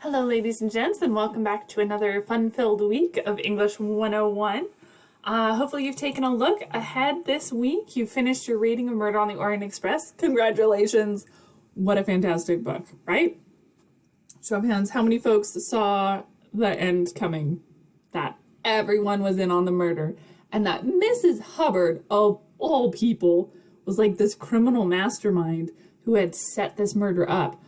Hello ladies and gents, and welcome back to another fun-filled week of English 101. Hopefully you've taken a look ahead this week. You finished your reading of Murder on the Orient Express. Congratulations! What a fantastic book, right? Show of hands, how many folks saw the end coming? That everyone was in on the murder, and that Mrs. Hubbard, of all people, was like this criminal mastermind who had set this murder up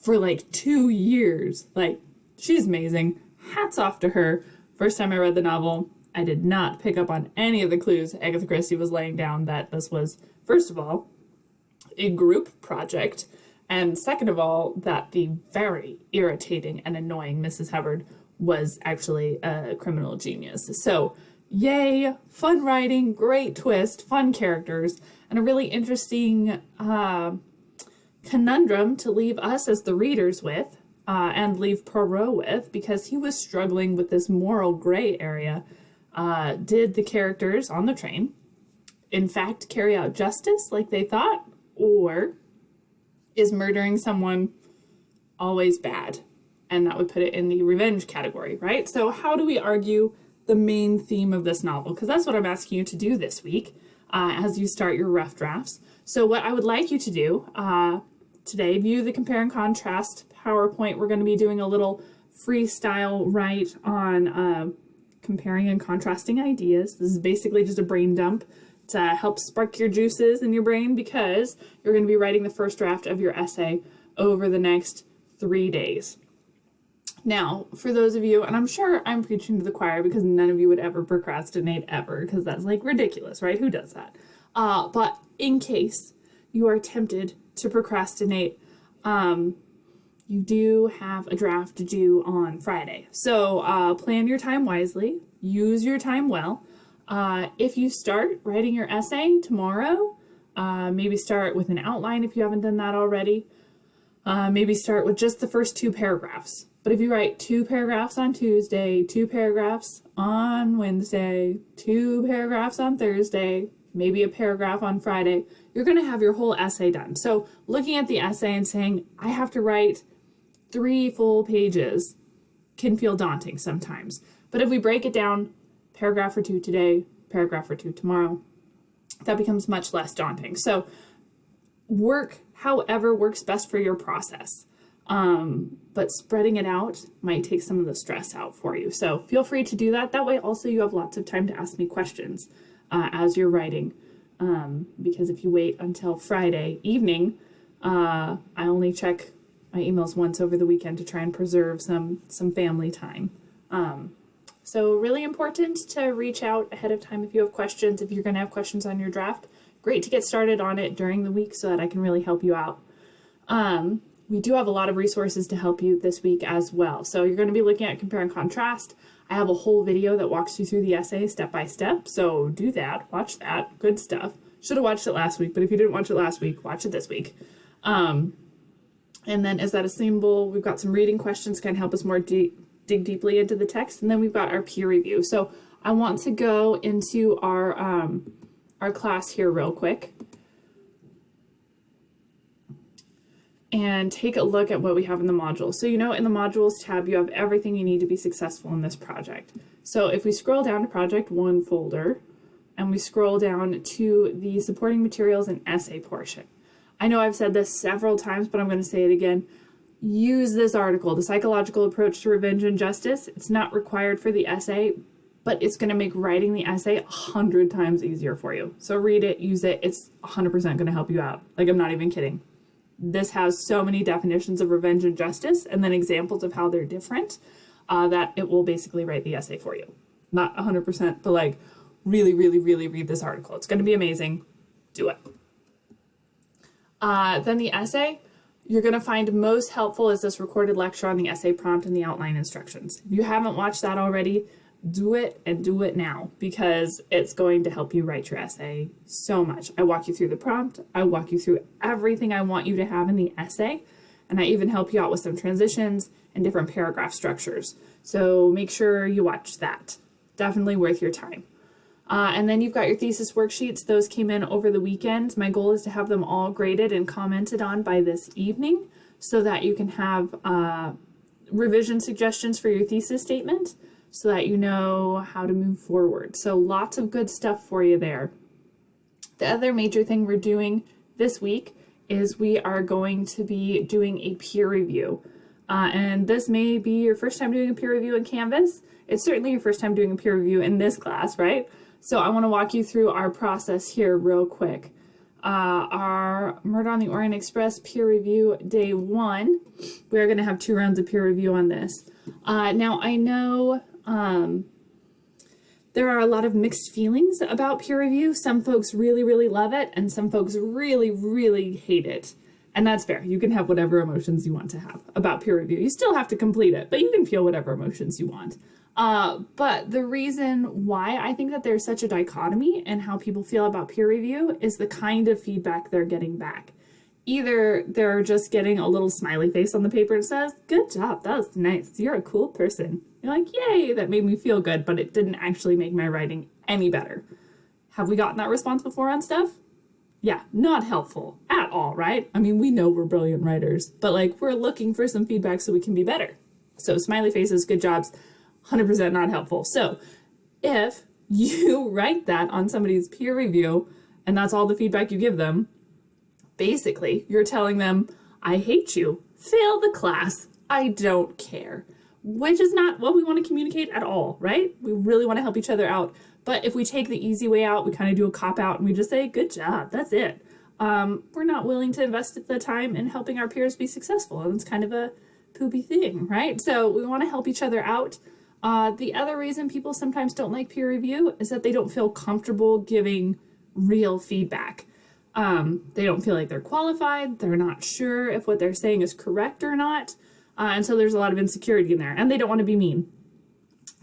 for like 2 years. Like, she's amazing. Hats off to her. First time I read the novel, I did not pick up on any of the clues Agatha Christie was laying down that this was, first of all, a group project, and second of all, that the very irritating and annoying Mrs. Hubbard was actually a criminal genius. So, yay, fun writing, great twist, fun characters, and a really interesting conundrum to leave us as the readers with, and leave Poirot with, because he was struggling with this moral gray area. Did the characters on the train, in fact, carry out justice like they thought, or is murdering someone always bad? And that would put it in the revenge category, right? So how do we argue the main theme of this novel? Because that's what I'm asking you to do this week as you start your rough drafts. So what I would like you to do today, view the compare and contrast PowerPoint. We're going to be doing a little freestyle write on comparing and contrasting ideas. This is basically just a brain dump to help spark your juices in your brain, because you're going to be writing the first draft of your essay over the next 3 days. Now, for those of you, and I'm sure I'm preaching to the choir because none of you would ever procrastinate ever, because that's like ridiculous, right? Who does that? But in case you are tempted to procrastinate, you do have a draft due on Friday. So plan your time wisely, use your time well. If you start writing your essay tomorrow, maybe start with an outline if you haven't done that already. Maybe start with just the first 2 paragraphs. But if you write 2 paragraphs on Tuesday, 2 paragraphs on Wednesday, 2 paragraphs on Thursday, maybe a paragraph on Friday, you're going to have your whole essay done. So looking at the essay and saying, I have to write 3 full pages can feel daunting sometimes. But if we break it down, paragraph or 2 today, paragraph or 2 tomorrow, that becomes much less daunting. So work however works best for your process. But spreading it out might take some of the stress out for you. So feel free to do that. That way also you have lots of time to ask me questions as you're writing. Because if you wait until Friday evening, I only check my emails once over the weekend to try and preserve some family time. So really important to reach out ahead of time if you have questions. If you're going to have questions on your draft, great to get started on it during the week so that I can really help you out. We do have a lot of resources to help you this week as well. So you're going to be looking at compare and contrast. I have a whole video that walks you through the essay step by step. So do that, watch that, good stuff. Should have watched it last week, but if you didn't watch it last week, watch it this week. And then as that assemble, we've got some reading questions to kind of help us more dig deeply into the text. And then we've got our peer review. So I want to go into our class here real quick and take a look at what we have in the module. So, in the modules tab, you have everything you need to be successful in this project. So if we scroll down to project 1 folder and we scroll down to the supporting materials and essay portion. I know I've said this several times, but I'm going to say it again. Use this article, The Psychological Approach to Revenge and Justice. It's not required for the essay, but it's going to make writing the essay 100 times easier for you. So read it, use it. It's 100% going to help you out. Like, I'm not even kidding. This has so many definitions of revenge and justice and then examples of how they're different that it will basically write the essay for you. Not 100%, but like really, really, really read this article. It's going to be amazing. Do it. Then the essay, you're going to find most helpful is this recorded lecture on the essay prompt and the outline instructions. If you haven't watched that already, do it and do it now, because it's going to help you write your essay so much. I walk you through the prompt. I walk you through everything I want you to have in the essay. And I even help you out with some transitions and different paragraph structures. So make sure you watch that. Definitely worth your time. And then you've got your thesis worksheets. Those came in over the weekend. My goal is to have them all graded and commented on by this evening so that you can have revision suggestions for your thesis statement so that you know how to move forward. So lots of good stuff for you there. The other major thing we're doing this week is we are going to be doing a peer review. And this may be your first time doing a peer review in Canvas. It's certainly your first time doing a peer review in this class, right? So I want to walk you through our process here real quick. Our Murder on the Orient Express peer review day 1, we're going to have 2 rounds of peer review on this. Now I know there are a lot of mixed feelings about peer review. Some folks really, really love it, and some folks really, really hate it. And that's fair. You can have whatever emotions you want to have about peer review. You still have to complete it, but you can feel whatever emotions you want. But the reason why I think that there's such a dichotomy in how people feel about peer review is the kind of feedback they're getting back. Either they're just getting a little smiley face on the paper that says, "Good job, that was nice, you're a cool person." You're like, "Yay, that made me feel good," but it didn't actually make my writing any better. Have we gotten that response before on stuff? Yeah, not helpful at all, right? I mean, we know we're brilliant writers, but like we're looking for some feedback so we can be better. So smiley faces, good jobs, 100% not helpful. So if you write that on somebody's peer review and that's all the feedback you give them, basically you're telling them, "I hate you, fail the class, I don't care," which is not what we want to communicate at all, right? We really want to help each other out. But if we take the easy way out, we kind of do a cop-out and we just say, "Good job, that's it." We're not willing to invest the time in helping our peers be successful. And it's kind of a poopy thing, right? So we want to help each other out. The other reason people sometimes don't like peer review is that they don't feel comfortable giving real feedback. They don't feel like they're qualified. They're not sure if what they're saying is correct or not. And so there's a lot of insecurity in there, and they don't want to be mean.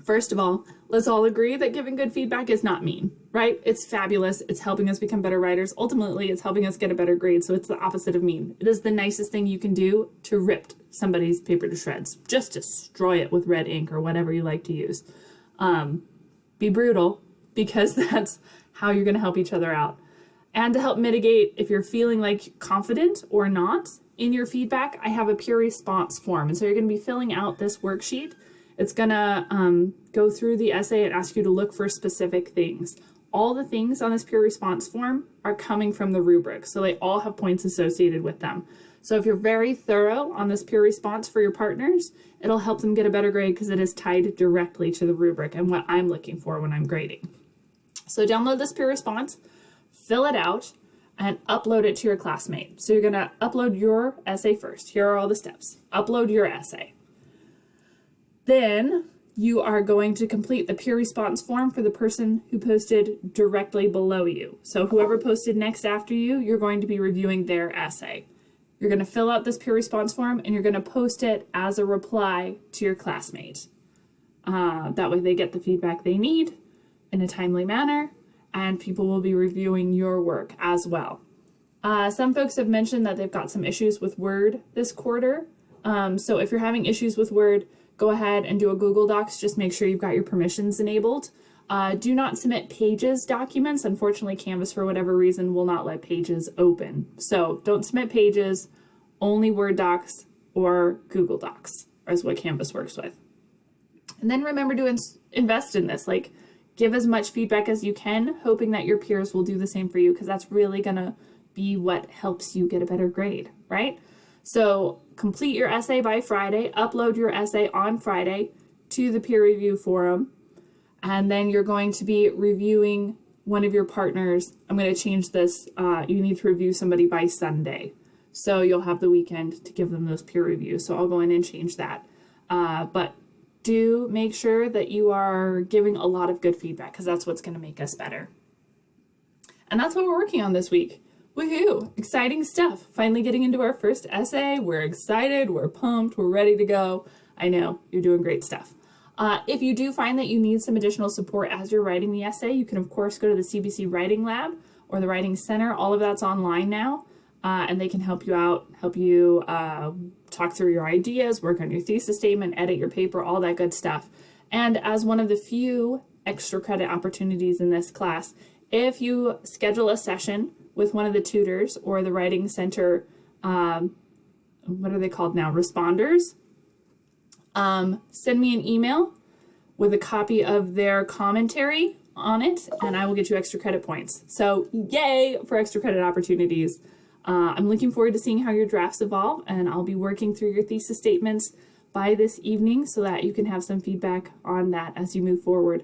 First of all, let's all agree that giving good feedback is not mean, right? It's fabulous. It's helping us become better writers. Ultimately, it's helping us get a better grade. So it's the opposite of mean. It is the nicest thing you can do to rip somebody's paper to shreds. Just destroy it with red ink or whatever you like to use. Be brutal, because that's how you're going to help each other out. And to help mitigate if you're feeling like confident or not in your feedback, I have a peer response form. And so you're going to be filling out this worksheet. It's going to go through the essay and ask you to look for specific things. All the things on this peer response form are coming from the rubric, so they all have points associated with them. So if you're very thorough on this peer response for your partners, it'll help them get a better grade because it is tied directly to the rubric and what I'm looking for when I'm grading. So download this peer response, fill it out, and upload it to your classmate. So you're going to upload your essay first. Here are all the steps. Upload your essay. Then you are going to complete the peer response form for the person who posted directly below you. So whoever posted next after you, you're going to be reviewing their essay. You're going to fill out this peer response form and you're going to post it as a reply to your classmate. That way they get the feedback they need in a timely manner, and people will be reviewing your work as well. Some folks have mentioned that they've got some issues with Word this quarter. So if you're having issues with Word, go ahead and do a Google Docs. Just make sure you've got your permissions enabled. Do not submit Pages documents. Unfortunately, Canvas, for whatever reason, will not let Pages open. So don't submit Pages, only Word docs or Google Docs is what Canvas works with. And then remember to invest in this. Like, give as much feedback as you can, hoping that your peers will do the same for you, because that's really going to be what helps you get a better grade, right? So complete your essay by Friday, upload your essay on Friday to the peer review forum, and then you're going to be reviewing one of your partners. I'm going to change this. You need to review somebody by Sunday. So you'll have the weekend to give them those peer reviews. So I'll go in and change that. But do make sure that you are giving a lot of good feedback, because that's what's going to make us better. And that's what we're working on this week. Woohoo! Exciting stuff. Finally getting into our first essay. We're excited. We're pumped. We're ready to go. I know you're doing great stuff. If you do find that you need some additional support as you're writing the essay, you can of course go to the CBC Writing Lab or the Writing Center. All of that's online now, and they can help you out, help you talk through your ideas, work on your thesis statement, edit your paper, all that good stuff. And as one of the few extra credit opportunities in this class, if you schedule a session with one of the tutors or the Writing Center, what are they called now? Responders. send me an email with a copy of their commentary on it, and I will get you extra credit points. So yay for extra credit opportunities. I'm looking forward to seeing how your drafts evolve, and I'll be working through your thesis statements by this evening so that you can have some feedback on that as you move forward.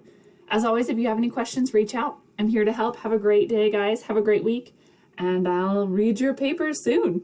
As always, if you have any questions, reach out. I'm here to help. Have a great day, guys. Have a great week, and I'll read your papers soon.